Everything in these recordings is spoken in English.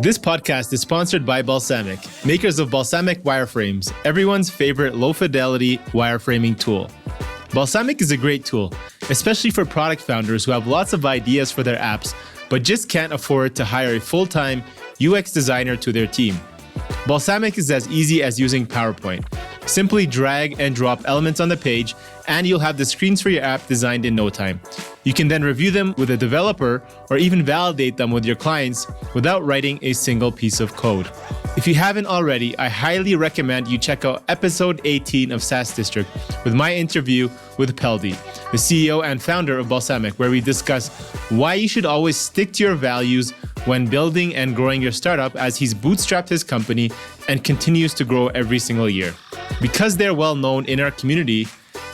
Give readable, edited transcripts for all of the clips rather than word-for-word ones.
This podcast is sponsored by Balsamiq, makers of Balsamiq wireframes, everyone's favorite low-fidelity wireframing tool. Balsamiq is a great tool, especially for product founders who have lots of ideas for their apps, but just can't afford to hire a full-time UX designer to their team. Balsamiq is as easy as using PowerPoint. Simply drag and drop elements on the page, and you'll have the screens for your app designed in no time. You can then review them with a developer or even validate them with your clients without writing a single piece of code. If you haven't already, I highly recommend you check out episode 18 of SaaS District with my interview with Peldi, the CEO and founder of Balsamiq, where we discuss why you should always stick to your values when building and growing your startup, as he's bootstrapped his company and continues to grow every single year. Because they're well known in our community,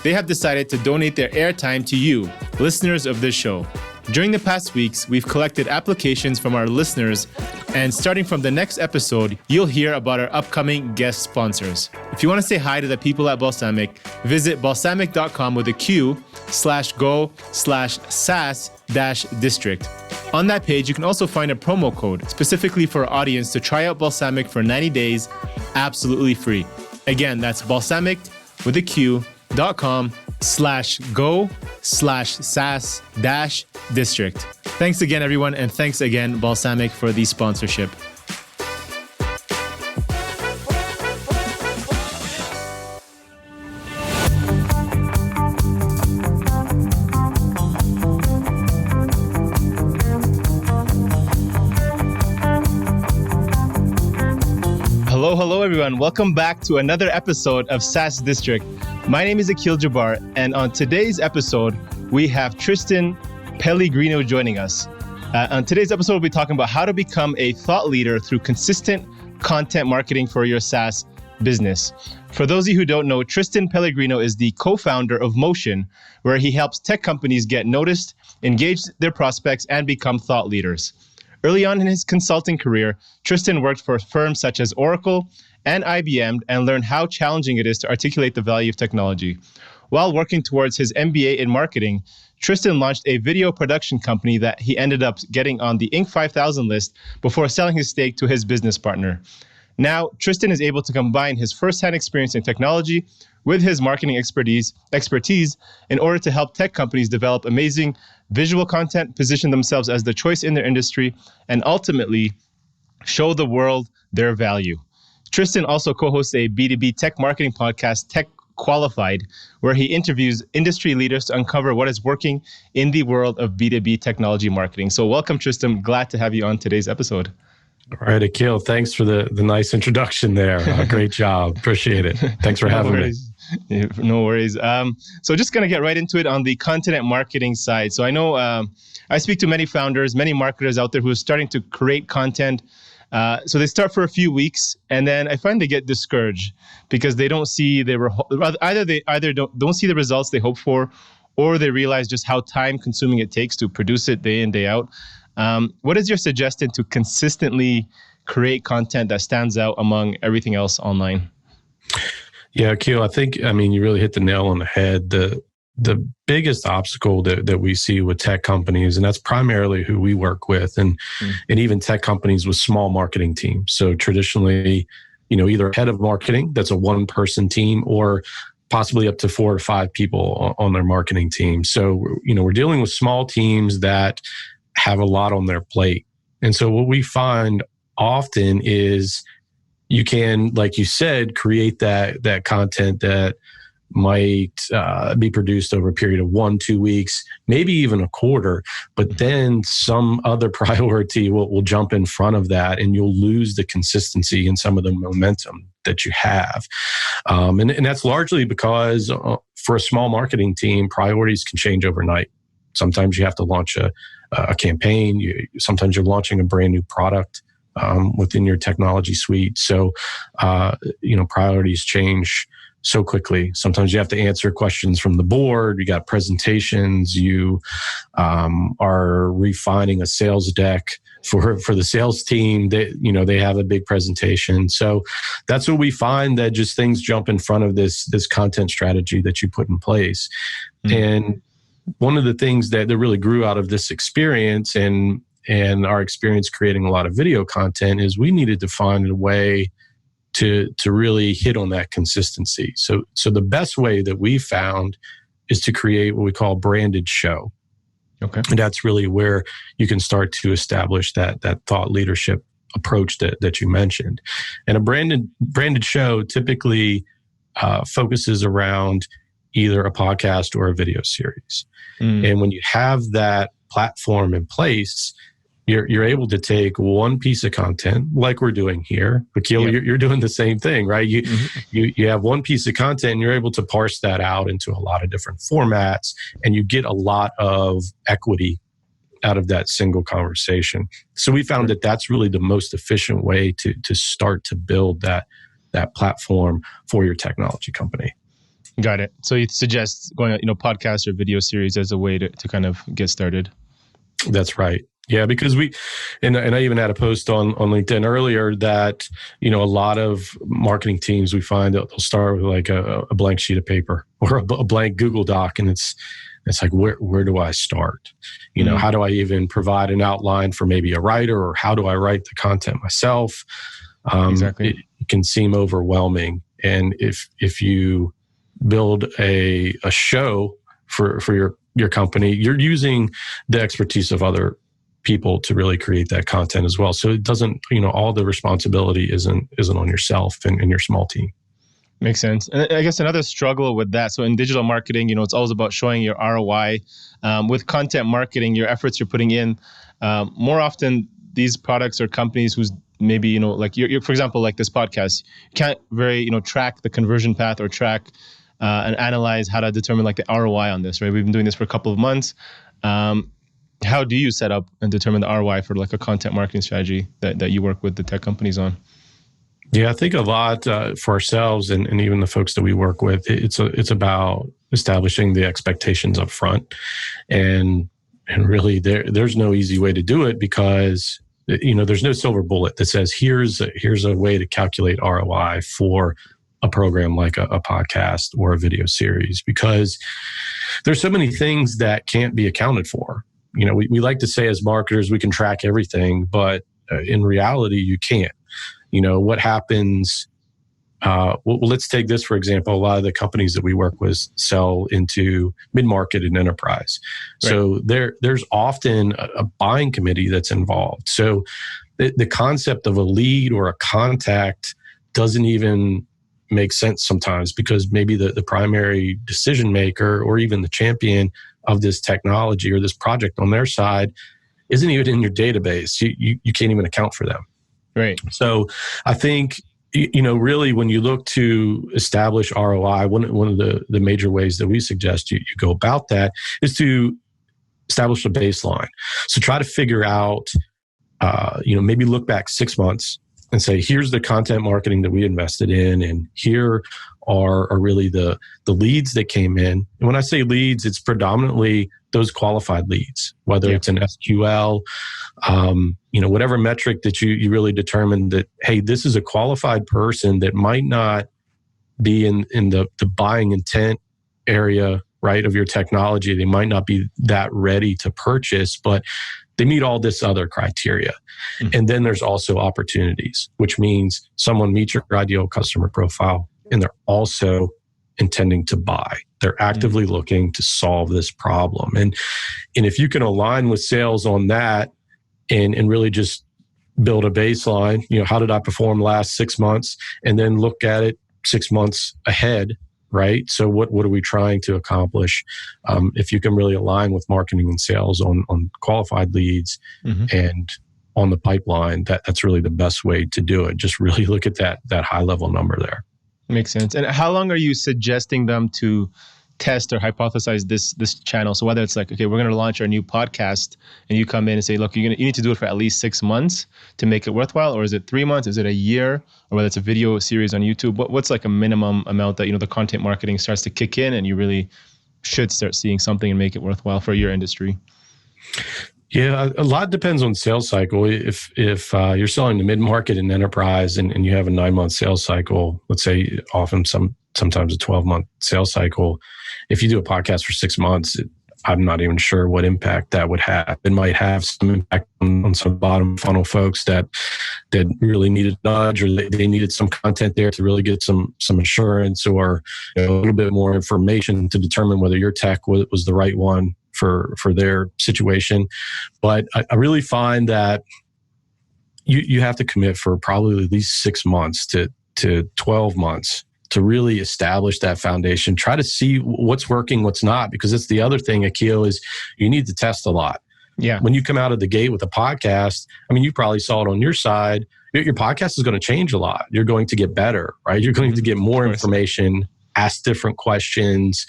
they have decided to donate their airtime to you, listeners of this show. During the past weeks, we've collected applications from our listeners, and starting from the next episode, you'll hear about our upcoming guest sponsors. If you want to say hi to the people at Balsamiq, visit balsamiq.com with a Q/go/SaaS-district. On that page, you can also find a promo code specifically for our audience to try out Balsamiq for 90 days, absolutely free. Again, that's balsamiq with a Q.com/go/SaaS-district. Thanks again, everyone, and thanks again, Balsamiq, for the sponsorship. Hello, everyone. Welcome back to another episode of SaaS District. My name is Akil Jabbar, and on today's episode, we have Tristan Pelligrino joining us. On today's episode, we'll be talking about how to become a thought leader through consistent content marketing for your SaaS business. For those of you who don't know, Tristan Pelligrino is the co-founder of Motion, where he helps tech companies get noticed, engage their prospects, and become thought leaders. Early on in his consulting career, Tristan worked for firms such as Oracle and IBM and learned how challenging it is to articulate the value of technology. While working towards his MBA in marketing, Tristan launched a video production company that he ended up getting on the Inc. 5000 list before selling his stake to his business partner. Now, Tristan is able to combine his firsthand experience in technology with his marketing expertise in order to help tech companies develop amazing visual content, position themselves as the choice in their industry, and ultimately show the world their value. Tristan also co-hosts a B2B tech marketing podcast, Tech Qualified, where he interviews industry leaders to uncover what is working in the world of B2B technology marketing. So welcome, Tristan. Glad to have you on today's episode. All right, Akil, thanks for the nice introduction there. Great job. Appreciate it. Thanks for having me. No worries. So just going to get right into it on the content marketing side. So I know I speak to many founders, many marketers out there who are starting to create content. So they start for a few weeks, and then I find they get discouraged because they don't see either don't see the results they hope for, or they realize just how time consuming it takes to produce it day in, day out. What is your suggestion to consistently create content that stands out among everything else online? Yeah, Akil, I mean, you really hit the nail on the head. The biggest obstacle that we see with tech companies, and that's primarily who we work with, and even tech companies with small marketing teams. So traditionally, either head of marketing, that's a one-person team, or possibly up to 4 or 5 people on their marketing team. So, we're dealing with small teams that have a lot on their plate. And so what we find often is you can, like you said, create that content that might be produced over a period of 1-2 weeks, maybe even a quarter, but then some other priority will jump in front of that, and you'll lose the consistency and some of the momentum that you have. And that's largely because for a small marketing team, priorities can change overnight. Sometimes you have to launch a campaign. Sometimes you're launching a brand new product within your technology suite. So, priorities change so quickly. Sometimes you have to answer questions from the board. You got presentations. You are refining a sales deck for the sales team. They have a big presentation. So that's what we find, that just things jump in front of this content strategy that you put in place. And one of the things that really grew out of this experience, and and our experience creating a lot of video content is we needed to find a way to really hit on that consistency. So the best way that we found is to create what we call branded show. Okay. And that's really where you can start to establish that thought leadership approach that you mentioned. And a branded show typically focuses around either a podcast or a video series. And when you have that platform in place, you're able to take one piece of content like we're doing here. Akil, you're doing the same thing, right? You have one piece of content and you're able to parse that out into a lot of different formats, and you get a lot of equity out of that single conversation. So we found that that's really the most efficient way to start to build that platform for your technology company. Got it. So you suggest going, podcast or video series as a way to kind of get started. That's right. Yeah, because and I even had a post on LinkedIn earlier that, a lot of marketing teams, we find that they'll start with like a blank sheet of paper or a blank Google Doc. And it's like, where do I start? How do I even provide an outline for maybe a writer, or how do I write the content myself? Exactly. It can seem overwhelming. And if you build a show for your company, you're using the expertise of other people to really create that content as well. So it doesn't, all the responsibility isn't on yourself and your small team. Makes sense. And I guess another struggle with that, so in digital marketing, it's always about showing your ROI. With content marketing, your efforts you're putting in, more often these products or companies who's maybe, like you're, for example, like this podcast, you can't track the conversion path or track and analyze how to determine like the ROI on this, right? We've been doing this for a couple of months. How do you set up and determine the ROI for like a content marketing strategy that you work with the tech companies on? Yeah, I think a lot for ourselves and even the folks that we work with, it's about establishing the expectations up front. And really there's no easy way to do it, because there's no silver bullet that says here's a way to calculate ROI for a program like a podcast or a video series, because there's so many things that can't be accounted for. We like to say as marketers, we can track everything, but in reality, you can't. What happens, well, let's take this, for example. A lot of the companies that we work with sell into mid-market and enterprise. Right. So there's often a buying committee that's involved. So the concept of a lead or a contact doesn't even make sense sometimes, because maybe the primary decision maker or even the champion of this technology or this project on their side isn't even in your database. You can't even account for them. Right. So I think, really when you look to establish ROI, one of the major ways that we suggest you go about that is to establish a baseline. So try to figure out, maybe look back 6 months and say, here's the content marketing that we invested in, and here are really the leads that came in. And when I say leads, it's predominantly those qualified leads, whether it's an SQL, whatever metric that you really determine that, hey, this is a qualified person that might not be in the buying intent area, right, of your technology. They might not be that ready to purchase, but they meet all this other criteria. Mm-hmm. And then there's also opportunities, which means someone meets your ideal customer profile and they're also intending to buy. They're actively looking to solve this problem. And if you can align with sales on that and really just build a baseline, how did I perform last 6 months? And then look at it 6 months ahead, right? So what are we trying to accomplish? If you can really align with marketing and sales on qualified leads and on the pipeline, that's really the best way to do it. Just really look at that high level number there. Makes sense. And how long are you suggesting them to test or hypothesize this channel? So whether it's like, okay, we're going to launch our new podcast, and you come in and say, look, you need to do it for at least 6 months to make it worthwhile, or is it 3 months? Is it a year? Or whether it's a video series on YouTube, what's like a minimum amount that the content marketing starts to kick in and you really should start seeing something and make it worthwhile for your industry? Yeah, a lot depends on sales cycle. If you're selling to mid-market and enterprise and you have a 9-month sales cycle, let's say often sometimes a 12-month sales cycle, if you do a podcast for 6 months, I'm not even sure what impact that would have. It might have some impact on some bottom funnel folks that really needed a nudge, or they needed some content there to really get some assurance, or a little bit more information to determine whether your tech was the right one for their situation. But I really find that you have to commit for probably at least 6 months to 12 months to really establish that foundation. Try to see what's working, what's not, because it's the other thing, Akil, is you need to test a lot. Yeah. When you come out of the gate with a podcast, I mean, you probably saw it on your side. Your podcast is going to change a lot. You're going to get better, right? You're going to get more information, ask different questions.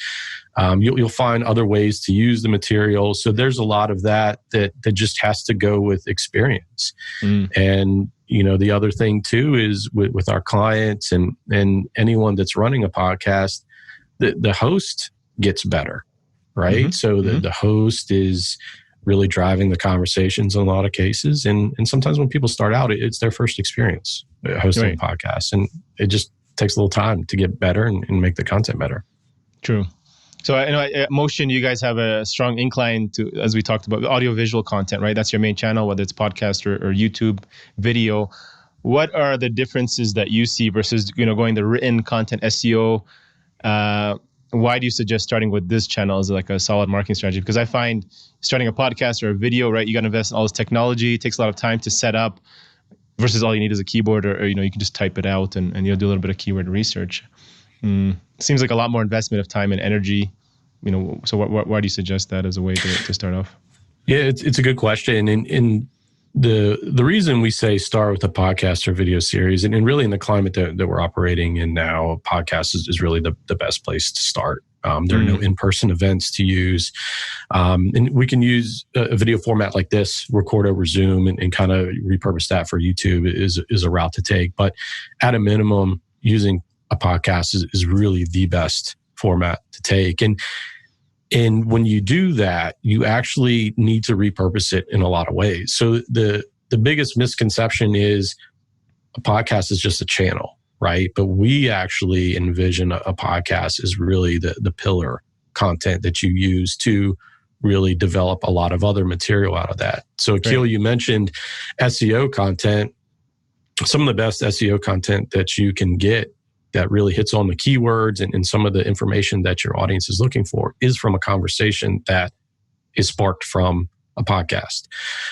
You'll find other ways to use the material. So there's a lot of that just has to go with experience. And the other thing too is with our clients and anyone that's running a podcast, the host gets better, right? So the host is really driving the conversations in a lot of cases. And sometimes when people start out, it's their first experience hosting a podcast. And it just takes a little time to get better and make the content better. True. So I know at Motion, you guys have a strong incline to, as we talked about, audiovisual content, right? That's your main channel, whether it's podcast or YouTube video. What are the differences that you see versus going the written content SEO? Why do you suggest starting with this channel as like a solid marketing strategy? Because I find starting a podcast or a video, right, you got to invest in all this technology. It takes a lot of time to set up versus all you need is a keyboard or you can just type it out and you'll do a little bit of keyword research. Seems like a lot more investment of time and energy. So why do you suggest that as a way to start off? Yeah, it's a good question. And the reason we say start with a podcast or video series, and really in the climate that we're operating in now, a podcast is really the best place to start. There are no in-person events to use. And we can use a video format like this, record over Zoom and kind of repurpose that for YouTube is a route to take. But at a minimum, using a podcast is really the best format to take. And when you do that, you actually need to repurpose it in a lot of ways. So the biggest misconception is a podcast is just a channel, right? But we actually envision a podcast as really the pillar content that you use to really develop a lot of other material out of that. So Akil, you mentioned SEO content. Some of the best SEO content that you can get that really hits on the keywords and some of the information that your audience is looking for is from a conversation that is sparked from a podcast.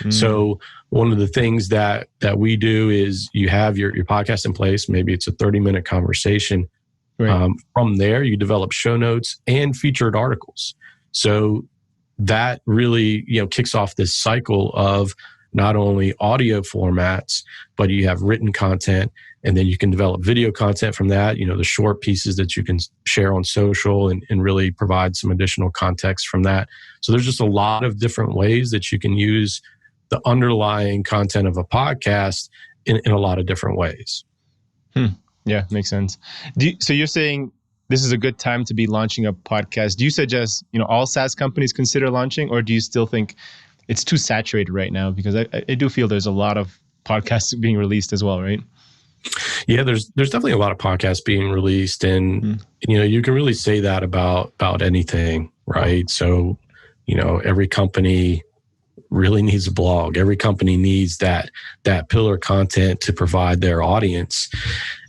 So one of the things that we do is you have your podcast in place. Maybe it's a 30-minute conversation. From there, you develop show notes and featured articles. So that really kicks off this cycle of not only audio formats, but you have written content, and then you can develop video content from that, the short pieces that you can share on social and really provide some additional context from that. So there's just a lot of different ways that you can use the underlying content of a podcast in a lot of different ways. Yeah, makes sense. So you're saying this is a good time to be launching a podcast. Do you suggest, all SaaS companies consider launching, or do you still think it's too saturated right now? Because I do feel there's a lot of podcasts being released as well, right? Yeah, there's definitely a lot of podcasts being released, and you can really say that about anything, right? So, every company really needs a blog. Every company needs that pillar content to provide their audience,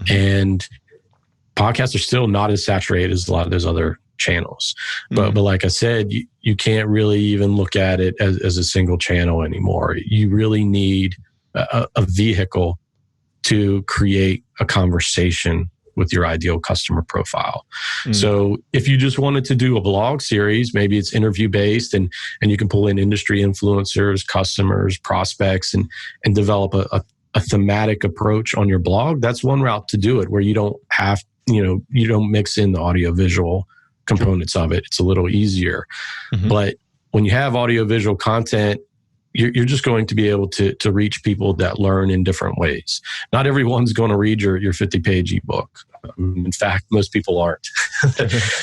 and podcasts are still not as saturated as a lot of those other channels. But like I said, you can't really even look at it as a single channel anymore. You really need a vehicle to create a conversation with your ideal customer profile. So if you just wanted to do a blog series, maybe it's interview based and you can pull in industry influencers, customers, prospects, and develop a thematic approach on your blog. That's one route to do it, where you don't have, you don't mix in the audiovisual components of it. It's a little easier. But when you have audiovisual content, you're just going to be able to reach people that learn in different ways. Not everyone's going to read your 50-page ebook. In fact, most people aren't.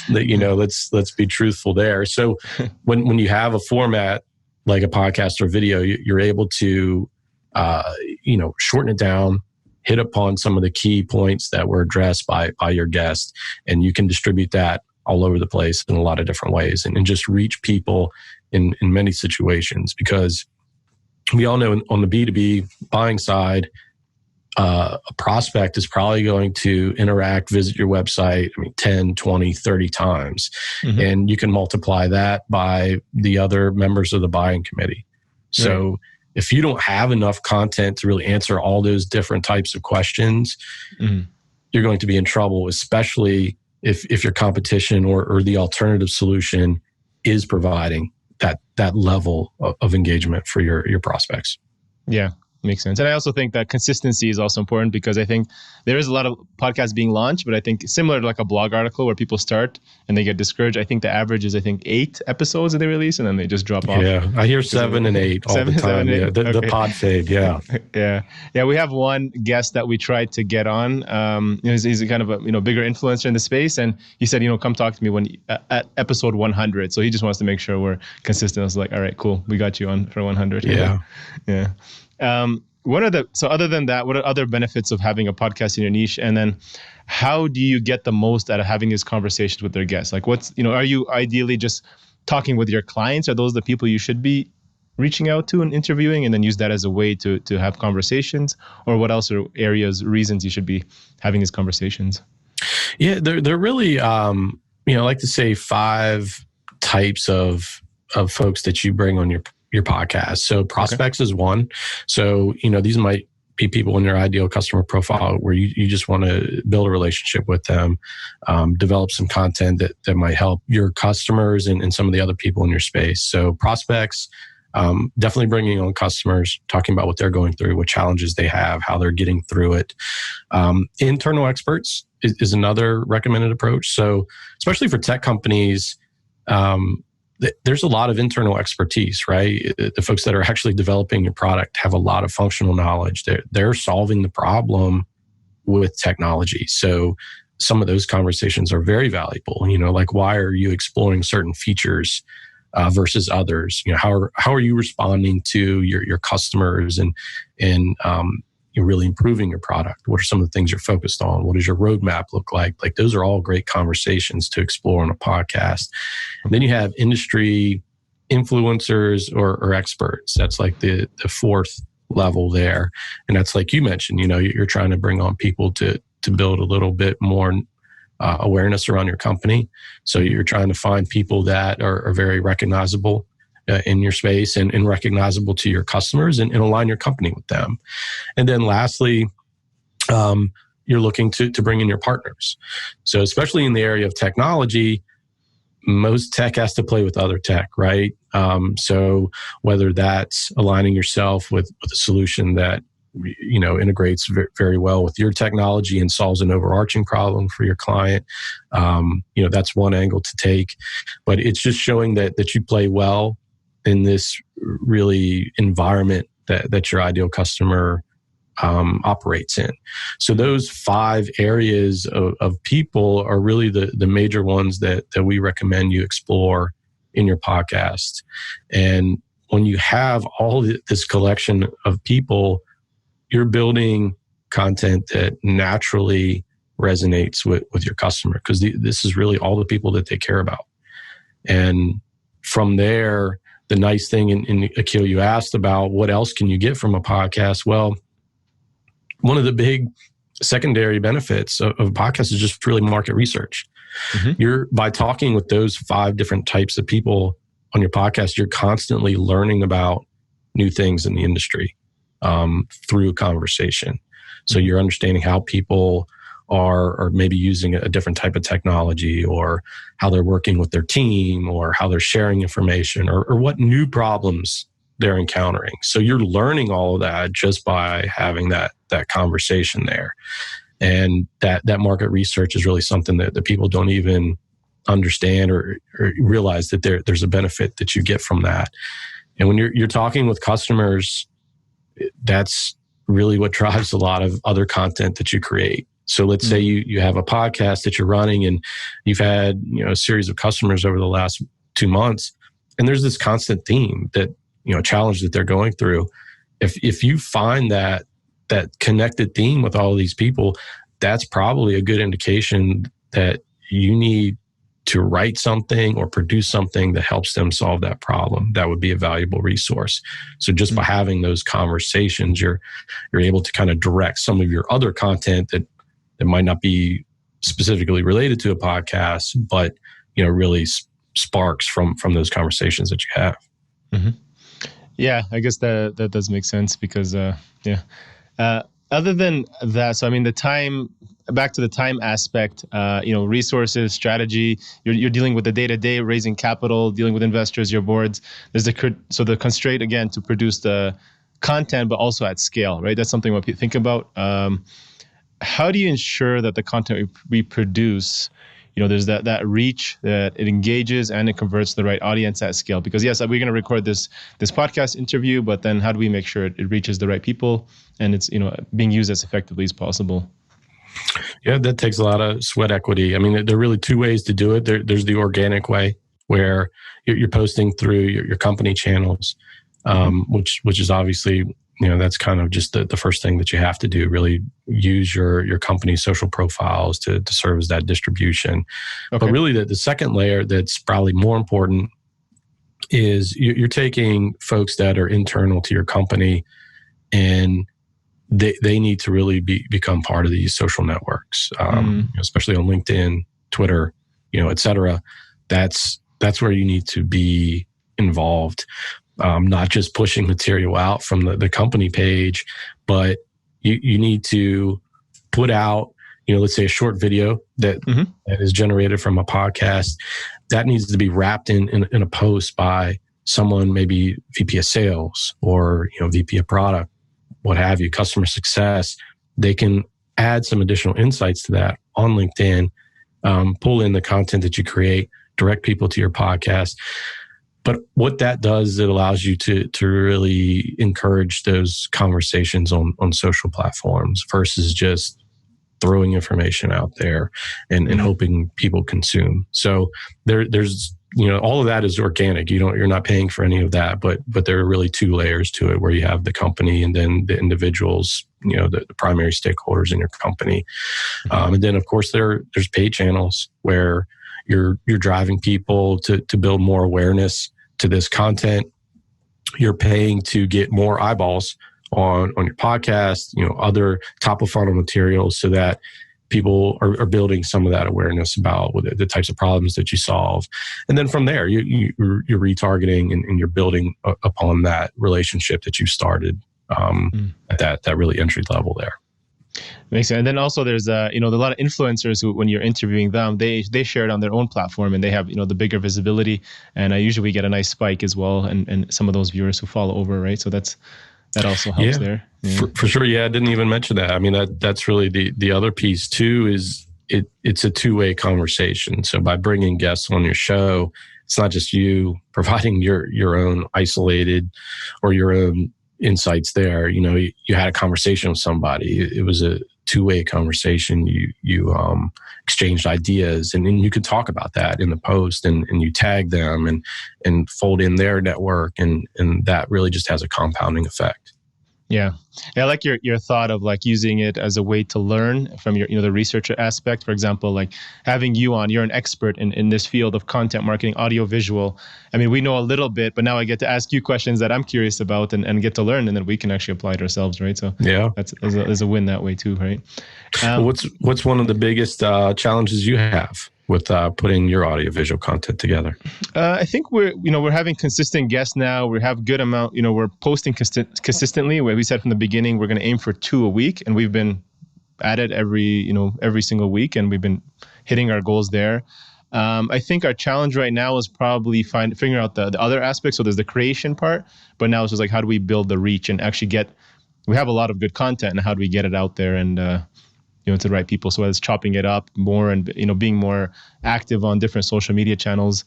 Let's be truthful there. So when you have a format like a podcast or video, you're able to shorten it down, hit upon some of the key points that were addressed by your guest, and you can distribute that all over the place in a lot of different ways and just reach people in many situations. Because we all know on the B2B buying side, a prospect is probably going to interact, visit your website, 10, 20, 30 times. Mm-hmm. And you can multiply that by the other members of the buying committee. So right. If you don't have enough content to really answer all those different types of questions, you're going to be in trouble, especially if your competition or the alternative solution is providing that level of engagement for your prospects. Yeah. Makes sense. And I also think that consistency is also important, because I think there is a lot of podcasts being launched, but I think similar to like a blog article where people start and they get discouraged, I think the average is 8 episodes that they release and then they just drop off. Yeah, I hear 7 and 8 all the time. Yeah, the pod fade. Yeah. Yeah. We have one guest that we tried to get on. He's kind of a bigger influencer in the space, and he said, come talk to me at episode 100. So he just wants to make sure we're consistent. I was like, all right, cool, we got you on for 100. Yeah. Other than that, what are other benefits of having a podcast in your niche? And then how do you get the most out of having these conversations with their guests? Like are you ideally just talking with your clients? Are those the people you should be reaching out to and interviewing, and then use that as a way to have conversations? Or what else are reasons you should be having these conversations? Yeah, they're really, I like to say 5 types of folks that you bring on your podcast. So prospects is one. So, these might be people in your ideal customer profile where you just want to build a relationship with them, develop some content that might help your customers and some of the other people in your space. So prospects, definitely bringing on customers, talking about what they're going through, what challenges they have, how they're getting through it. Internal experts is another recommended approach. So especially for tech companies, there's a lot of internal expertise, right? The folks that are actually developing your product have a lot of functional knowledge. They're solving the problem with technology. So some of those conversations are very valuable. Like, why are you exploring certain features versus others? How are you responding to your customers and you're really improving your product? What are some of the things you're focused on? What does your roadmap look like? Like, those are all great conversations to explore on a podcast. And then you have industry influencers or experts. That's like the 4th level there. And that's like you mentioned, you're trying to bring on people to build a little bit more awareness around your company. So you're trying to find people that are very recognizable in your space and recognizable to your customers and align your company with them. And then lastly, you're looking to bring in your partners. So especially in the area of technology, most tech has to play with other tech, right? So whether that's aligning yourself with a solution that integrates very well with your technology and solves an overarching problem for your client, that's one angle to take. But it's just showing that you play well in this really environment that your ideal customer operates in. So those 5 areas of people are really the major ones that we recommend you explore in your podcast. And when you have all this collection of people, you're building content that naturally resonates with your customer, because this is really all the people that they care about. And from there, the nice thing, and Akil, you asked about what else can you get from a podcast? Well, one of the big secondary benefits of a podcast is just really market research. Mm-hmm. By talking with those 5 different types of people on your podcast, you're constantly learning about new things in the industry through a conversation. So you're understanding how people are maybe using a different type of technology, or how they're working with their team, or how they're sharing information, or what new problems they're encountering. So you're learning all of that just by having that conversation there. And that market research is really something that the people don't even understand or realize that there's a benefit that you get from that. And when you're talking with customers, that's really what drives a lot of other content that you create. So let's say you have a podcast that you're running and you've had a series of customers over the last 2 months, and there's this constant theme that challenge that they're going through. If you find that connected theme with all of these people, that's probably a good indication that you need to write something or produce something that helps them solve that problem, that would be a valuable resource. So just by having those conversations, you're able to kind of direct some of your other content that might not be specifically related to a podcast, but really sparks from those conversations that you have. Mm-hmm. Yeah, I guess that does make sense because other than that, so I mean, back to the time aspect, resources, strategy, you're dealing with the day-to-day, raising capital, dealing with investors, your boards. There's the constraint again to produce the content, but also at scale, right? That's something what people think about. How do you ensure that the content we produce, there's that reach, that it engages and it converts the right audience at scale? Because yes, we're going to record this podcast interview, but then how do we make sure it reaches the right people and it's being used as effectively as possible? Yeah, that takes a lot of sweat equity. I mean, there are really two ways to do it. There's the organic way where you're posting through your company channels, which is obviously, that's kind of just the first thing that you have to do, really use your company's social profiles to serve as that distribution. Okay. But really the second layer that's probably more important is you're taking folks that are internal to your company and they need to really become part of these social networks, especially on LinkedIn, Twitter, et cetera. That's where you need to be involved. Not just pushing material out from the company page, but you need to put out, let's say a short video that is generated from a podcast that needs to be wrapped in a post by someone, maybe VP of sales or, VP of product, what have you, customer success. They can add some additional insights to that on LinkedIn, pull in the content that you create, direct people to your podcast. But what that does, it allows you to really encourage those conversations on social platforms versus just throwing information out there and hoping people consume. So there's all of that is organic. You're not paying for any of that, but there are really two layers to it where you have the company and then the individuals, the primary stakeholders in your company. And then of course there's paid channels where you're driving people to build more awareness to this content. You're paying to get more eyeballs on your podcast, other top of funnel materials so that people are building some of that awareness about the types of problems that you solve. And then from there, you're retargeting and you're building upon that relationship that you started at that really entry level there. Makes sense. And then also there's a lot of influencers who, when you're interviewing them, they share it on their own platform and they have, the bigger visibility. And I usually get a nice spike as well. And some of those viewers who follow over, right? So that also helps there. Yeah. For sure. Yeah. I didn't even mention that. I mean, that's really the other piece too, is it's a two-way conversation. So by bringing guests on your show, it's not just you providing your own isolated or your own insights there. You had a conversation with somebody. It was a two-way conversation. You exchanged ideas and then you could talk about that in the post and you tag them and fold in their network and that really just has a compounding effect. Yeah. I like your thought of like using it as a way to learn from your, the researcher aspect. For example, like having you on, you're an expert in this field of content marketing, audiovisual. I mean, we know a little bit, but now I get to ask you questions that I'm curious about and get to learn, and then we can actually apply it ourselves, right? So yeah, there's a win that way too, right? What's one of the biggest challenges you have with putting your audiovisual content together? I think we're having consistent guests now. We have good amount, we're posting consistently. Where we said from the beginning, we're going to aim for 2 a week, and we've been at it every single week, and we've been hitting our goals there. I think our challenge right now is probably figuring out the other aspects. So there's the creation part, but now it's just like, how do we build the reach and actually we have a lot of good content, and how do we get it out there and, to the right people? So it's chopping it up more and, being more active on different social media channels,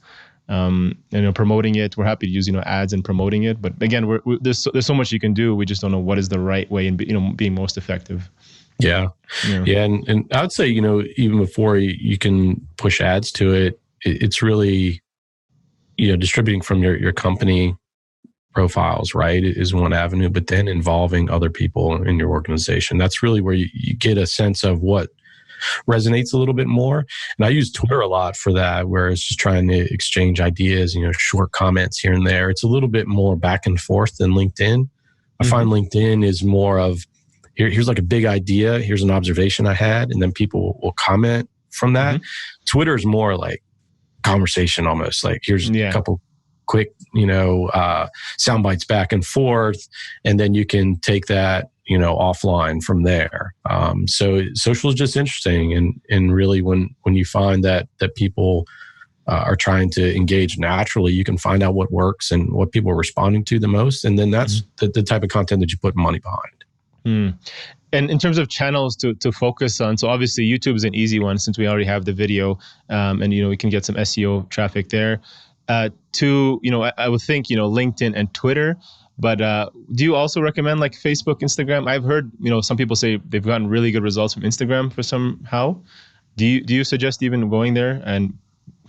promoting it. We're happy to use, ads and promoting it. But again, there's so much you can do. We just don't know what is the right way and, being most effective. Yeah. And I would say, even before you can push ads to it, it's really, distributing from your company profiles, right, is one avenue, but then involving other people in your organization. That's really where you get a sense of what resonates a little bit more. And I use Twitter a lot for that, where it's just trying to exchange ideas, short comments here and there. It's a little bit more back and forth than LinkedIn. I find LinkedIn is more of, here's like a big idea, here's an observation I had, and then people will comment from that. Twitter is more like conversation almost, like here's a couple quick, sound bites back and forth, and then you can take that, offline from there. So social is just interesting, and really when you find that people are trying to engage naturally, you can find out what works and what people are responding to the most, and then that's the type of content that you put money behind. And in terms of channels to focus on, so obviously YouTube is an easy one since we already have the video, and we can get some SEO traffic there. I would think LinkedIn and Twitter, but do you also recommend like Facebook, Instagram? I've heard some people say they've gotten really good results from Instagram for somehow. Do you suggest even going there and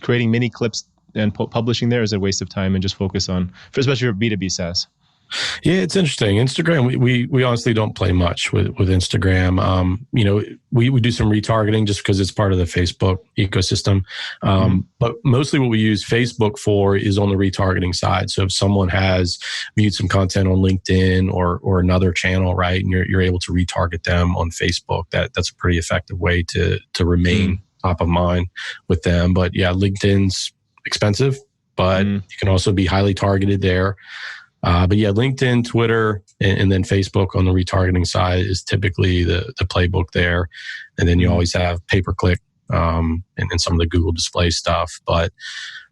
creating mini clips and publishing there? Is it a waste of time and just focus on, especially for B2B SaaS? Yeah, it's interesting. Instagram, we honestly don't play much with Instagram. We do some retargeting just because it's part of the Facebook ecosystem. But mostly what we use Facebook for is on the retargeting side. So if someone has viewed some content on LinkedIn or another channel, right, and you're able to retarget them on Facebook, that's a pretty effective way to remain top of mind with them. But yeah, LinkedIn's expensive, but you can also be highly targeted there. But yeah, LinkedIn, Twitter, and then Facebook on the retargeting side is typically the playbook there. And then you always have pay-per-click and some of the Google display stuff. But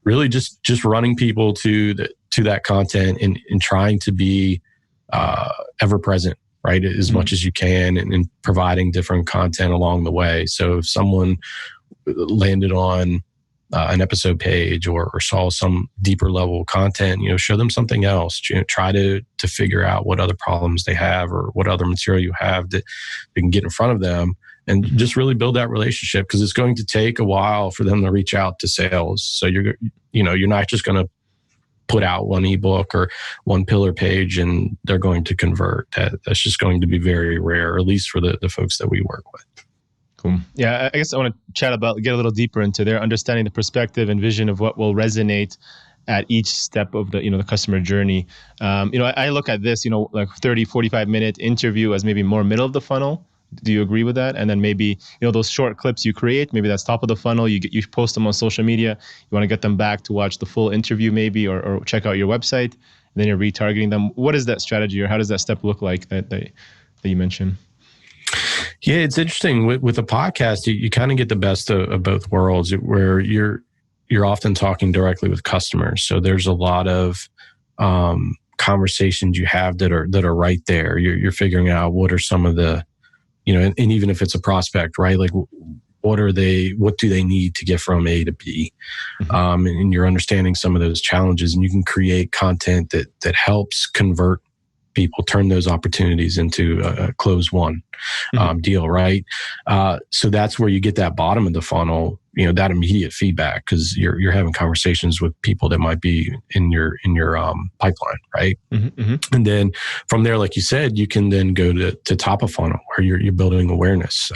really just running people to that content and trying to be ever present, right, as much as you can, and providing different content along the way. So if someone landed on an episode page or saw some deeper level content, show them something else. Try to figure out what other problems they have or what other material you have that you can get in front of them, and just really build that relationship, because it's going to take a while for them to reach out to sales. So you're not just going to put out one ebook or one pillar page and they're going to convert. That's just going to be very rare, at least for the folks that we work with. Cool. Yeah, I guess I want to get a little deeper into their understanding the perspective and vision of what will resonate at each step of the customer journey. I look at this, like 30, 45-minute interview as maybe more middle of the funnel. Do you agree with that? And then maybe, those short clips you create, maybe that's top of the funnel. You post them on social media. You want to get them back to watch the full interview maybe, or check out your website. And then you're retargeting them. What is that strategy, or how does that step look like that you mentioned? Yeah, it's interesting with a podcast. You kind of get the best of both worlds, where you're often talking directly with customers. So there's a lot of conversations you have that are right there. You're figuring out what are some of the, and even if it's a prospect, right? Like what do they need to get from A to B? And you're understanding some of those challenges, and you can create content that helps convert people, turn those opportunities into a close one deal, right? So that's where you get that bottom of the funnel, that immediate feedback, because you're having conversations with people that might be in your pipeline, right? And then from there, like you said, you can then go to top of funnel, where you're building awareness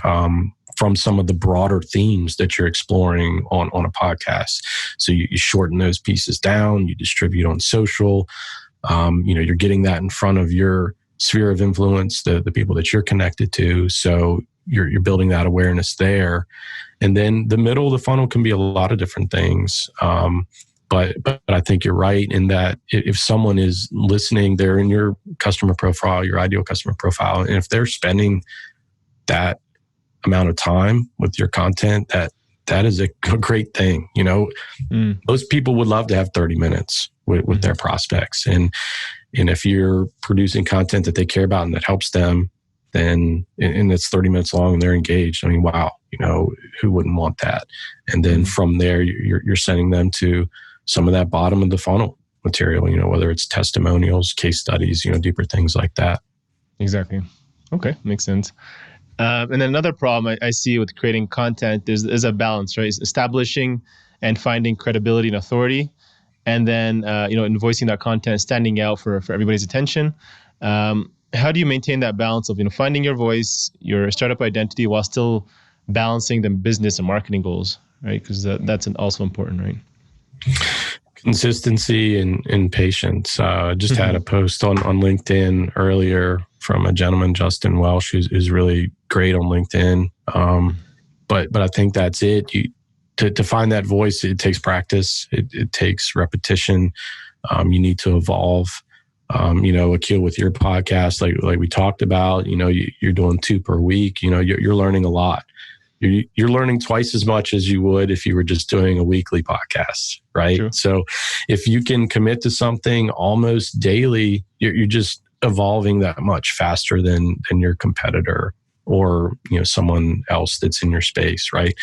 from some of the broader themes that you're exploring on a podcast. So you shorten those pieces down, you distribute on social. You're getting that in front of your sphere of influence, the people that you're connected to. So you're building that awareness there. And then the middle of the funnel can be a lot of different things. But I think you're right in that if someone is listening, they're in your customer profile, your ideal customer profile. And if they're spending that amount of time with your content, that is a great thing. Most people would love to have 30 minutes with their prospects. And if you're producing content that they care about and that helps them, then, and it's 30 minutes long and they're engaged, I mean, wow, who wouldn't want that? And then from there, you're sending them to some of that bottom of the funnel material, whether it's testimonials, case studies, deeper things like that. Exactly. Okay. Makes sense. And then another problem I see with creating content is a balance, right? It's establishing and finding credibility and authority, and then in voicing that content, standing out for everybody's attention. How do you maintain that balance of finding your voice, your startup identity, while still balancing the business and marketing goals, right? Because that's also important, right? Consistency and patience. Just had a post on LinkedIn earlier from a gentleman, Justin Welsh, who's really great on LinkedIn. But I think that's it. To find that voice, it takes practice. It takes repetition. You need to evolve. Akil, with your podcast, like we talked about, you're doing 2 per week. You're learning a lot. You're learning twice as much as you would if you were just doing a weekly podcast, right? True. So if you can commit to something almost daily, you're just evolving that much faster than your competitor or someone else that's in your space, right?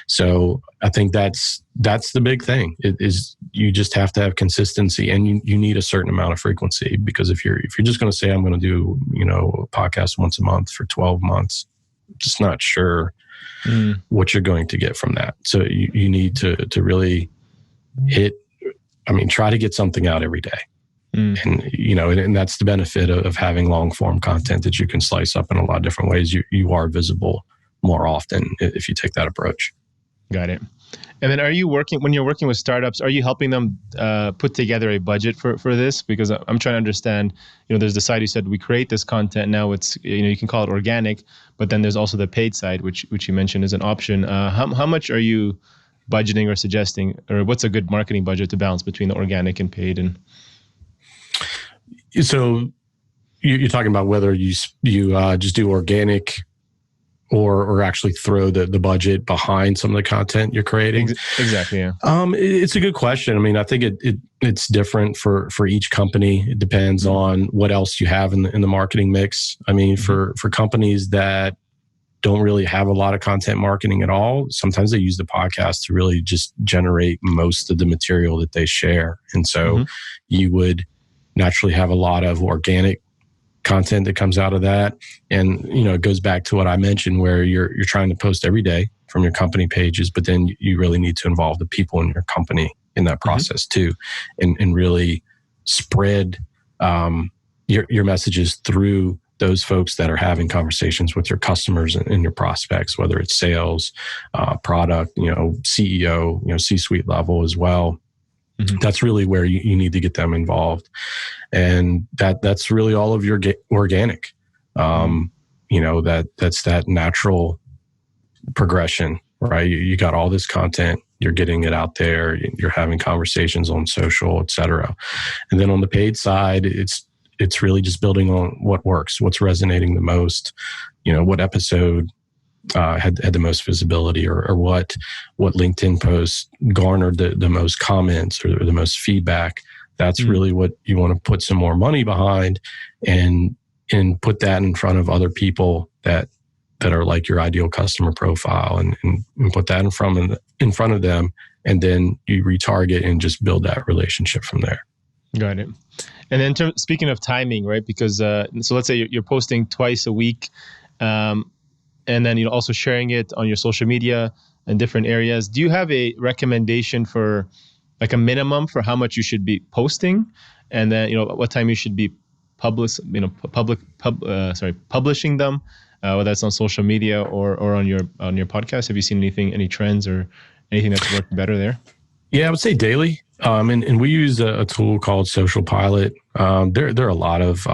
So I think that's the big thing. It is, you just have to have consistency, and you need a certain amount of frequency, because if you're just going to say, I'm going to do a podcast once a month for 12 months, I'm just not sure what you're going to get from that. So you need to really try to get something out every day. And that's the benefit of having long form content that you can slice up in a lot of different ways. You are visible more often if you take that approach. Got it. And then when you're working with startups, are you helping them put together a budget for this? Because I'm trying to understand, there's the side you said, we create this content. Now it's, you can call it organic, but then there's also the paid side, which you mentioned is an option. How much are you budgeting or suggesting, or what's a good marketing budget to balance between the organic and paid? And so you're talking about whether you just do organic or actually throw the budget behind some of the content you're creating. Exactly. Yeah. It's a good question. I think it's different for each company. It depends on what else you have in the marketing mix. For companies that don't really have a lot of content marketing at all, sometimes they use the podcast to really just generate most of the material that they share. And so you would naturally have a lot of organic content that comes out of that. And, it goes back to what I mentioned, where you're trying to post every day from your company pages, but then you really need to involve the people in your company in that process too, and really spread your messages through those folks that are having conversations with your customers and your prospects, whether it's sales, product, CEO, C-suite level as well. That's really where you need to get them involved. And that's really all of your organic. That's that natural progression, right? You got all this content, you're getting it out there, you're having conversations on social, et cetera. And then on the paid side, it's really just building on what works, what's resonating the most, what episode had the most visibility, or what LinkedIn posts garnered the most comments or the most feedback. That's really what you want to put some more money behind, and put that in front of other people that are like your ideal customer profile, and put that in front of them, and then you retarget and just build that relationship from there. Got it. And then speaking of timing, right? Because so let's say you're posting twice a week, and then also sharing it on your social media in different areas. Do you have a recommendation for like a minimum for how much you should be posting, and then what time you should be publishing them, whether that's on social media or on your podcast? Have you seen any trends or anything that's worked better there? Yeah, I would say daily. And we use a tool called Social Pilot. There are a lot of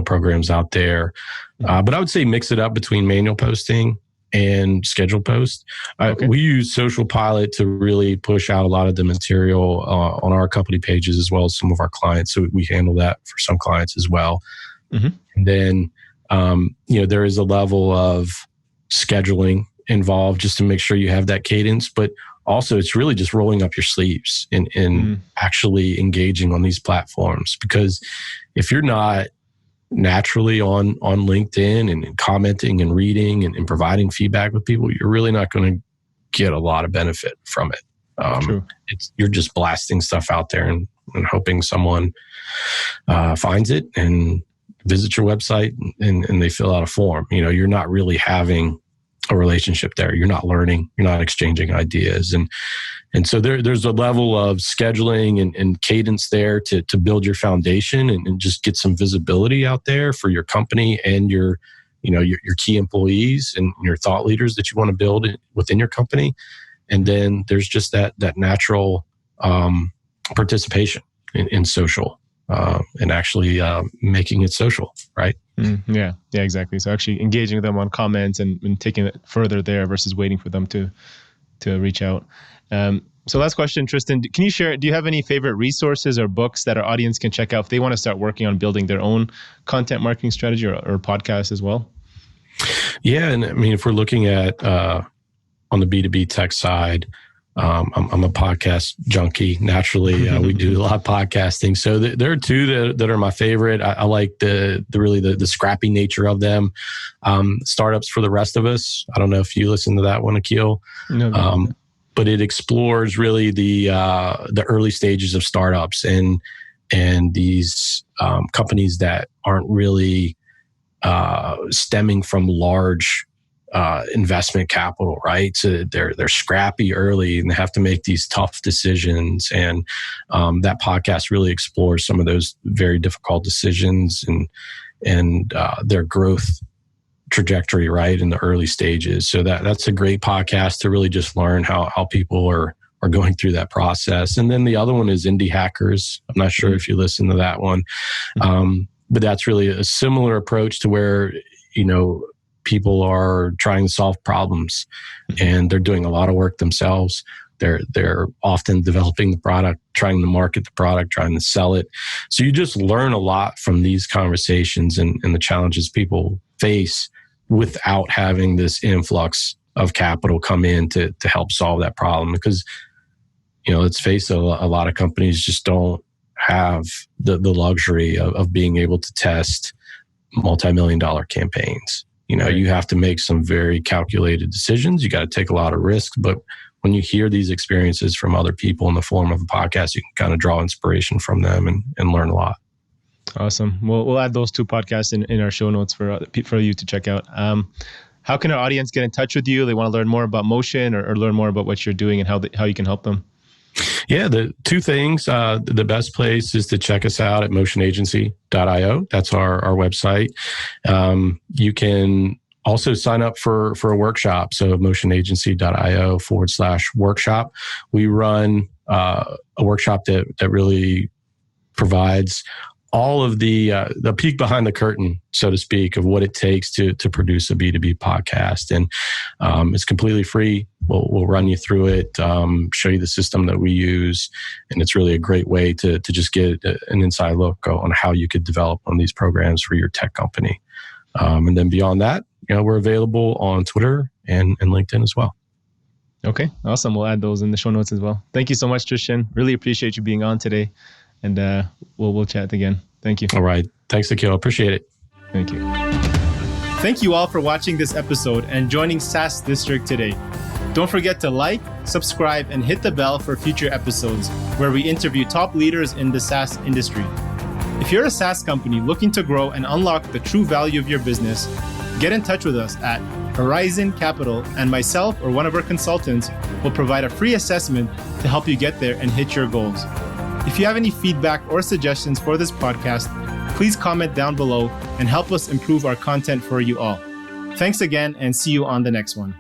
programs out there, but I would say mix it up between manual posting and scheduled post. Okay. We use Social Pilot to really push out a lot of the material on our company pages, as well as some of our clients. So we handle that for some clients as well. And then there is a level of scheduling involved just to make sure you have that cadence, but also it's really just rolling up your sleeves and actually engaging on these platforms. Because if you're not naturally on LinkedIn and commenting and reading and providing feedback with people, you're really not going to get a lot of benefit from it. True. You're just blasting stuff out there and hoping someone finds it and visits your website and they fill out a form. You're not really having a relationship there. You're not learning. You're not exchanging ideas. And so there's a level of scheduling and cadence there to build your foundation and just get some visibility out there for your company and your your key employees and your thought leaders that you want to build within your company. And then there's just that natural participation in social and actually making it social, right? Yeah, exactly. So actually engaging them on comments and taking it further there versus waiting for them to reach out. So last question, Tristan, can you share, do you have any favorite resources or books that our audience can check out if they want to start working on building their own content marketing strategy or podcast as well? Yeah. And I mean, if we're looking at on the B2B tech side, I'm a podcast junkie. Naturally, we do a lot of podcasting. So there are two that are my favorite. I like the scrappy nature of them. Startups for the Rest of Us. I don't know if you listen to that one, Akil. No. But it explores really the early stages of startups and these companies that aren't really stemming from large investment capital, right? So they're scrappy early and they have to make these tough decisions. And that podcast really explores some of those very difficult decisions and their growth trajectory, right, in the early stages. So that's a great podcast to really just learn how people are going through that process. And then the other one is Indie Hackers. I'm not sure if you listen to that one, but that's really a similar approach to where people are trying to solve problems and they're doing a lot of work themselves. They're often developing the product, trying to market the product, trying to sell it. So you just learn a lot from these conversations and the challenges people face without having this influx of capital come in to help solve that problem. Because, let's face it, a lot of companies just don't have the luxury of being able to test multi-million-dollar campaigns. You have to make some very calculated decisions. You got to take a lot of risks. But when you hear these experiences from other people in the form of a podcast, you can kind of draw inspiration from them and learn a lot. Awesome. We'll add those two podcasts in our show notes for you to check out. How can our audience get in touch with you? They want to learn more about Motion or learn more about what you're doing and how you can help them. Yeah, the two things. The best place is to check us out at motionagency.io. That's our website. You can also sign up for a workshop. So motionagency.io/workshop. We run a workshop that really provides all of the peek behind the curtain, so to speak, of what it takes to produce a B2B podcast. And it's completely free. We'll run you through it, show you the system that we use. And it's really a great way to just get an inside look on how you could develop on these programs for your tech company. And then beyond that, we're available on Twitter and LinkedIn as well. Okay, awesome. We'll add those in the show notes as well. Thank you so much, Tristan. Really appreciate you being on today. And we'll chat again. Thank you. All right. Thanks, Akil. Appreciate it. Thank you. Thank you all for watching this episode and joining SaaS District today. Don't forget to like, subscribe, and hit the bell for future episodes where we interview top leaders in the SaaS industry. If you're a SaaS company looking to grow and unlock the true value of your business, get in touch with us at Horizon Capital, and myself or one of our consultants will provide a free assessment to help you get there and hit your goals. If you have any feedback or suggestions for this podcast, please comment down below and help us improve our content for you all. Thanks again and see you on the next one.